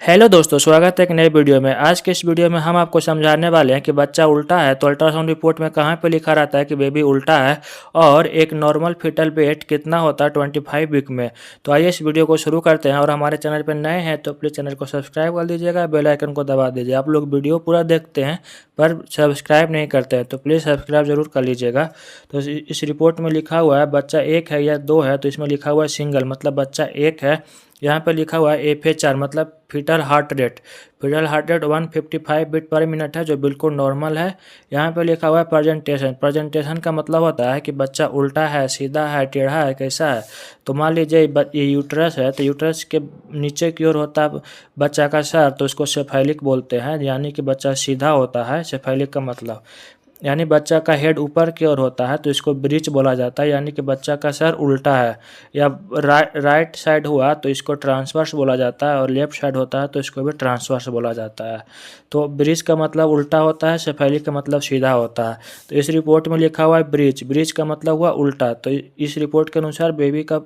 Hello दोस्तों, स्वागत है एक नए वीडियो में। आज के इस वीडियो में हम आपको समझाने वाले हैं कि बच्चा उल्टा है तो अल्ट्रासाउंड रिपोर्ट में कहाँ पे लिखा रहता है कि बेबी उल्टा है और एक नॉर्मल फीटल वेट कितना होता है 25 वीक में। तो आइए इस वीडियो को शुरू करते हैं। और हमारे चैनल पर नए हैं तो प्लीज़ चैनल को सब्सक्राइब कर दीजिएगा, बेल आइकन को दबा दीजिए। आप लोग वीडियो पूरा देखते हैं पर सब्सक्राइब नहीं करते हैं तो प्लीज़ सब्सक्राइब जरूर कर लीजिएगा। तो इस रिपोर्ट में लिखा हुआ है बच्चा एक है या दो है, तो इसमें लिखा हुआ है सिंगल मतलब बच्चा एक है। यहाँ पे लिखा हुआ है FH4 मतलब fetal heart rate. Fetal heart rate 155 beat per minute है जो बिल्कुल नॉर्मल है। यहाँ पे लिखा हुआ है प्रेजेंटेशन। प्रेजेंटेशन का मतलब होता है कि बच्चा उल्टा है, सीधा है, टेढ़ा है, कैसा है। तो मान लीजिए ये यूट्रस है, तो यूट्रस के नीचे की ओर होता है बच्चा का सर, तो उसको सेफैलिक बोलते हैं, यानी कि बच्चा सीधा होता है। सेफैलिक का मतलब यानी बच्चा का हेड ऊपर की ओर होता है तो इसको ब्रीच बोला जाता है, यानी कि बच्चा का सर उल्टा है। या राइट साइड हुआ तो इसको ट्रांसवर्स बोला जाता है, और लेफ्ट साइड होता है तो इसको भी ट्रांसवर्स बोला जाता है। तो ब्रीच का मतलब उल्टा होता है, सेफैलिक का मतलब सीधा होता है। तो इस रिपोर्ट में लिखा हुआ है ब्रीच। ब्रीच का मतलब हुआ उल्टा। तो इस रिपोर्ट के अनुसार बेबी का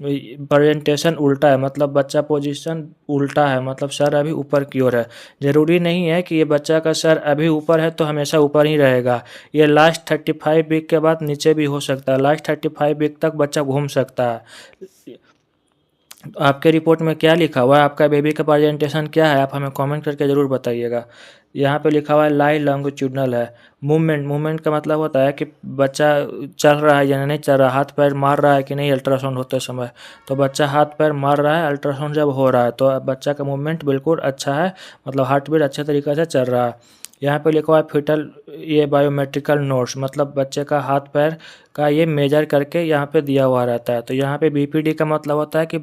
प्रेजेंटेशन उल्टा है, मतलब बच्चा पोजीशन उल्टा है, मतलब सर अभी ऊपर की ओर है। ज़रूरी नहीं है कि ये बच्चा का सर अभी ऊपर है तो हमेशा ऊपर ही रहेगा। ये लास्ट 35 वीक के बाद नीचे भी हो सकता है। लास्ट 35 वीक तक बच्चा घूम सकता है। आपके रिपोर्ट में क्या लिखा हुआ है, आपका बेबी का प्रेजेंटेशन क्या है, आप हमें कमेंट करके ज़रूर बताइएगा। यहाँ पे लिखा हुआ है लाई लॉन्गिट्यूडनल है। मूवमेंट, मूवमेंट का मतलब होता है कि बच्चा चल रहा है या नहीं चल रहा, हाथ पैर मार रहा है कि नहीं अल्ट्रासाउंड होते समय। तो बच्चा हाथ पैर मार रहा है अल्ट्रासाउंड जब हो रहा है, तो बच्चा का मूवमेंट बिल्कुल अच्छा है, मतलब हार्ट बीट अच्छे तरीके से चल रहा है। यहाँ पे लिखा हुआ है फीटल ये बायोमेट्रिकल नोट्स, मतलब बच्चे का हाथ पैर का ये मेजर करके यहाँ पे दिया हुआ रहता है। तो यहाँ पे BPD का मतलब होता है कि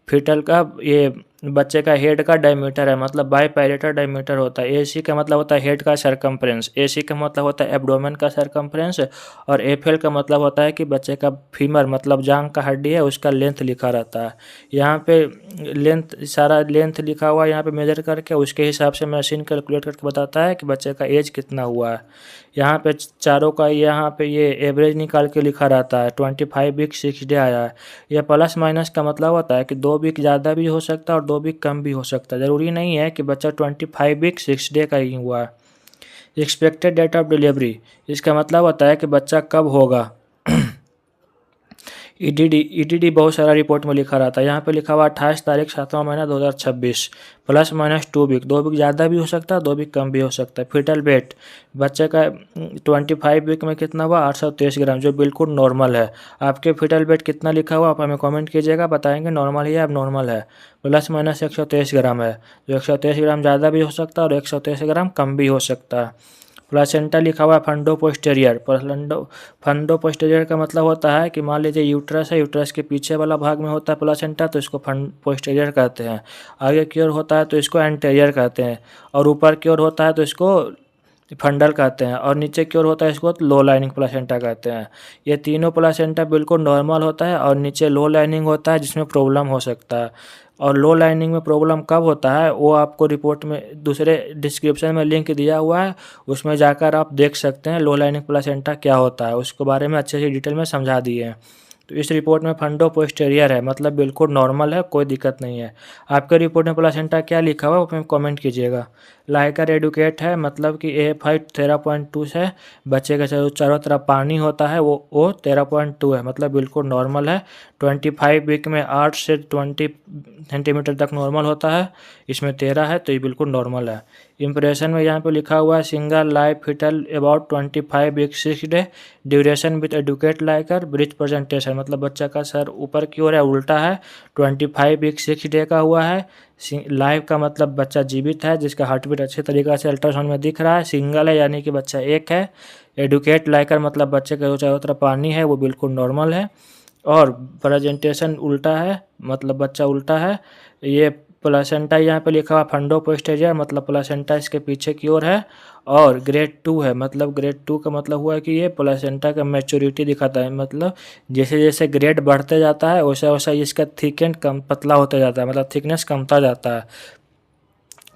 फीटल का ये बच्चे का हेड का डायमीटर है, मतलब बाईपैरेटल डायमीटर होता है। AC का मतलब होता है हेड का सरकमफ्रेंस। AC का मतलब होता है एब्डोमेन का सरकमफ्रेंस। और FL का मतलब होता है कि बच्चे का फीमर मतलब जांघ का हड्डी है उसका लेंथ लिखा रहता है। यहाँ पे लेंथ, सारा लेंथ लिखा हुआ है यहाँ पे मेजर करके, उसके हिसाब से मशीन कैलकुलेट करके बताता है कि बच्चे का एज कितना हुआ है। यहाँ पे चारों का यहाँ पे ये एवरेज निकाल के लिखा रहता है। 25 वीक 6 डे आया है। यह प्लस माइनस का मतलब होता है कि 2 वीक ज़्यादा भी हो सकता है और 2 वीक कम भी हो सकता है। ज़रूरी नहीं है कि बच्चा 25 वीक 6 डे का ही हुआ है। एक्सपेक्टेड डेट ऑफ डिलीवरी, इसका मतलब होता है कि बच्चा कब होगा। EDD बहुत सारा रिपोर्ट में लिखा रहता है। यहाँ पे लिखा हुआ 28 तारीख 7वां महीना 2026, प्लस माइनस 2 वीक। 2 वीक ज़्यादा भी हो सकता है, 2 वीक कम भी हो सकता है। फीटल वेट बच्चे का 25 वीक में कितना हुआ 823 ग्राम, जो बिल्कुल नॉर्मल है। आपके फीटल वेट कितना लिखा हुआ आप हमें कमेंट कीजिएगा, बताएंगे नॉर्मल है या अब नॉर्मल है। प्लस माइनस 123 ग्राम है, जो 123 ग्राम ज़्यादा भी हो सकता है और 123 ग्राम कम भी हो सकता है। प्लासेंटा लिखा हुआ है फंडो पोस्टेरियर। फंडो पोस्टेरियर का मतलब होता है कि मान लीजिए यूट्रस है, यूट्रस के पीछे वाला भाग में होता है प्लासेंटा, तो इसको पोस्टेरियर कहते हैं। आगे की ओर होता है तो इसको एंटेरियर कहते हैं, और ऊपर की ओर होता है तो इसको फंडल कहते हैं, और नीचे की ओर होता है इसको लो लाइनिंग प्लासेंटा कहते हैं। ये तीनों प्लासेंटा बिल्कुल नॉर्मल होता है, और नीचे लो लाइनिंग होता है जिसमें प्रॉब्लम हो सकता है। और लो लाइनिंग में प्रॉब्लम कब होता है वो आपको रिपोर्ट में दूसरे डिस्क्रिप्शन में लिंक दिया हुआ है, उसमें जाकर आप देख सकते हैं लो लाइनिंग प्लासेंटा क्या होता है, उसके बारे में अच्छे से डिटेल में समझा दिए हैं। तो इस रिपोर्ट में फंडो पोस्टेरियर है, मतलब बिल्कुल नॉर्मल है, कोई दिक्कत नहीं है। आपके रिपोर्ट में प्लासेंटा क्या लिखा हुआ है वो कमेंट कीजिएगा। लाइकर एडुकेट है, मतलब कि AF हाइट 13.2 है। बच्चे के चारों तरफ पानी होता है, वो 13.2 है, मतलब बिल्कुल नॉर्मल है। 25 वीक में 8 से 20 सेंटीमीटर तक नॉर्मल होता है, इसमें 13 है तो ये बिल्कुल नॉर्मल है। इम्प्रेशन में यहाँ पे लिखा हुआ है single life fetal about 25 week 6 day, duration with adequate liquor, breech presentation मतलब बच्चा का सर ऊपर की ओर है, उल्टा है, 25 वीक 6 डे का हुआ है। लाइव का मतलब बच्चा जीवित है, जिसका हार्ट बीट अच्छे तरीके से अल्ट्रासाउंड में दिख रहा है। सिंगल है यानी कि बच्चा एक है। एडुकेट लाइकर मतलब बच्चे के चारों तरफ पानी है, वो बिल्कुल नॉर्मल है। और प्रेजेंटेशन उल्टा है, मतलब बच्चा उल्टा है। ये प्लासेंटा यहाँ पे लिखा हुआ फंडो पोस्टेरियर, मतलब प्लासेंटा इसके पीछे की ओर है। और ग्रेड 2 है, मतलब ग्रेड 2 का मतलब हुआ कि ये प्लासेंटा का मैच्योरिटी दिखाता है, मतलब जैसे जैसे ग्रेड बढ़ते जाता है वैसा वैसा इसका थिक एंड कम पतला होता जाता है, मतलब थिकनेस कमता जाता है।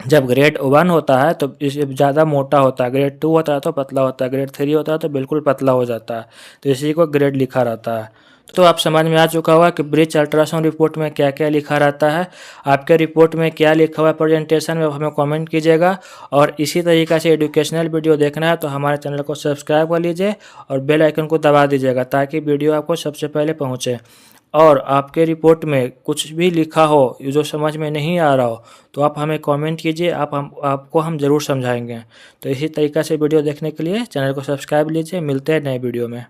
जब ग्रेड 1 होता है तो इसे ज़्यादा मोटा होता है, ग्रेड 2 होता है तो पतला होता है, ग्रेड 3 होता है तो बिल्कुल पतला हो जाता है। तो इसी को ग्रेड लिखा रहता है। तो आप समझ में आ चुका होगा कि ब्रीच अल्ट्रासाउंड रिपोर्ट में क्या क्या लिखा रहता है। आपके रिपोर्ट में क्या लिखा हुआ है प्रेजेंटेशन में, हमें कमेंट कीजिएगा। और इसी तरीक़े से एजुकेशनल वीडियो देखना है तो हमारे चैनल को सब्सक्राइब कर लीजिए और बेल आइकन को दबा दीजिएगा ताकि वीडियो आपको सबसे पहले पहुँचे। और आपके रिपोर्ट में कुछ भी लिखा हो जो समझ में नहीं आ रहा हो तो आप हमें कमेंट कीजिए, आपको हम ज़रूर समझाएंगे। तो इसी तरीक़े से वीडियो देखने के लिए चैनल को सब्सक्राइब लीजिए। मिलते हैं नए वीडियो में।